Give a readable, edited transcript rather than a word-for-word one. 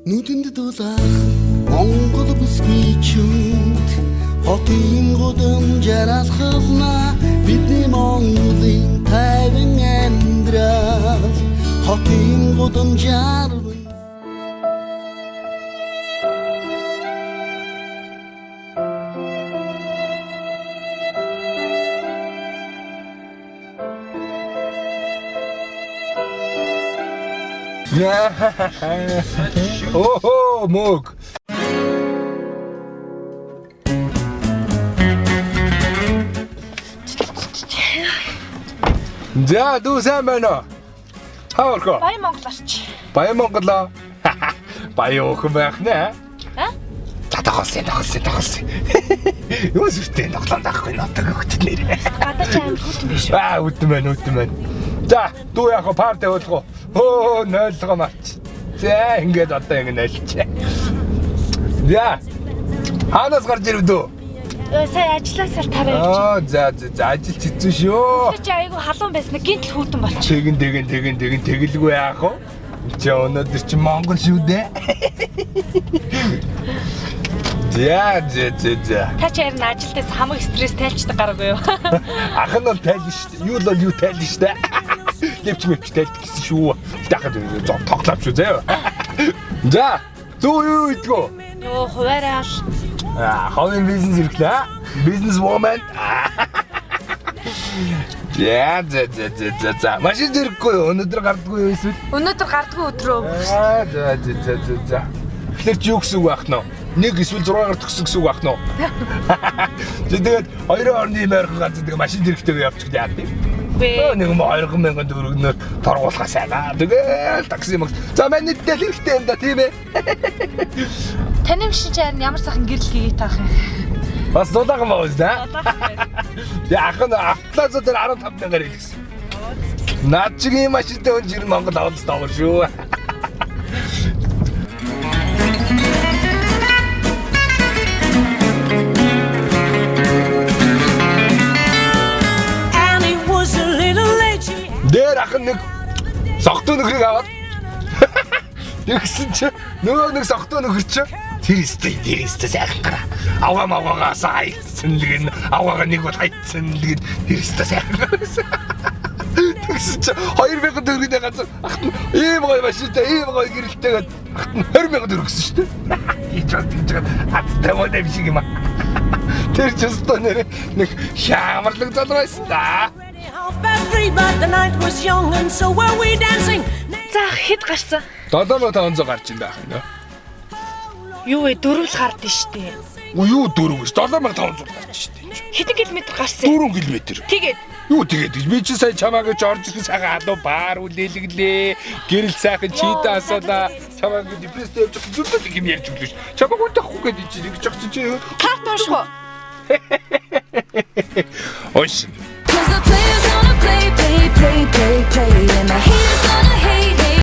Нүдэнд дулаах Монгол бүсгүй чүнт хотын гудамжаар алхавна бидний Монголын тайван амьдрал хотын гудамжаар Охо, мог. За, дүү сайн байна уу? Хаварко. Баян монголч. Баян Монголоо. Баян охин байх нэ. А? За тохолсон. Юу зүртэй тоглоом даахгүй нотог өгт нэрээ. Гадаа ч аим хөтөн биш үү? Үтэн байна. За, дүү яг парти болгоо. Оо, нойлгоо марч. За, ингээд одоо ингэ нойлчээ. За. Ханаас гарч ирв дүү? Сая ажилласаар тавиа. Аа, за ажил хэцүү шүү. Чи айгу халуун байсан гинтл хүүтэн болчих. Тэгэн тэгэлгүй яах вэ? Чи өнөөдөр чи Монгол шүү дээ. За. Та чи харин ажилдаас хамаг стресс тайлчдаг гараагүй юу? Ах нь бол тайлна шүү дээ. Юу л юу тайлна шүү дээ. Левч тайлт гэсэн шүү. Дахад тоглоом шүү заяа. За, дүү юу идэгөө? Йоо, хуваарай. Ховын бизнес ирэхлээ. Бизнес woman. За. Машин зэрэггүй юу? Өнөөдөр гардаггүй юу эсвэл? Өнөөдөр гардгүй өдрөө. За. Тэгэхээр чи юу гэсэн үг байх нь вэ? Нэг эсвэл 6-аар төгсөн гэсэн үг байх нь вэ? Тэгээд 2 орны морин ганц тэгээ машин зэрэгтэйгээ явчих яа тийм. Нэг 200,000 төгрөгнөр торгуулахаа сайнаа. Тэгээд такси мөн. За манайдтай хэрэгтэй юм да тийм ээ. Таны машин чи харин ямар сайхан гэрэл хийгээд таах юм. Бас дулаахан байна үү? Яах нь автлаасаа дээр 15,000-аар хэлсэн. Наад чигийн машинтай өн жир Монгол авалт тавар шүү. Дээр ах нэг согтуу нөхрийг аваад тэгсэн чи нөгөө нэг согтуу нөхөр чи тэр өстэй сайхан гараа. Аваагаа сайцсан л гэн аваагаа нэг бол хайцсан л гэн тэр өстэй сайхан гараа. Тэгсэн чи 2,000 төгрөгийн газар ахт нь ийм гоё машинтай ийм гоё гэрэлтэйгээд ахт нь 20,000 төгрөг өгсөн шүү дээ. Хийж чад аттай модэ биш юм аа. Тэр ч өстой нэр нэг шаамарлаг залуу байсан да. За хэд гарсан? 7,500 гарч ин байх юм. Юу вэ? 4 л гардыг штэ. Юу 4 гэж 7,500 гарч штэ. Хэдэн километр гарсан? 4 км. Тэгээд Юу тэгээд би чи сая чамааг орж ирэх сайхан адуу баар үлээлгэлээ. Гэрэл сайхан чита асуулаа. Чамааг депресстэй явж зүрхтэй юм ярьж өглөө ш. Чамааг удахгүй гэдэг чи гэж очиж чи. карт унших уу? Ой. Cause the players gonna play and the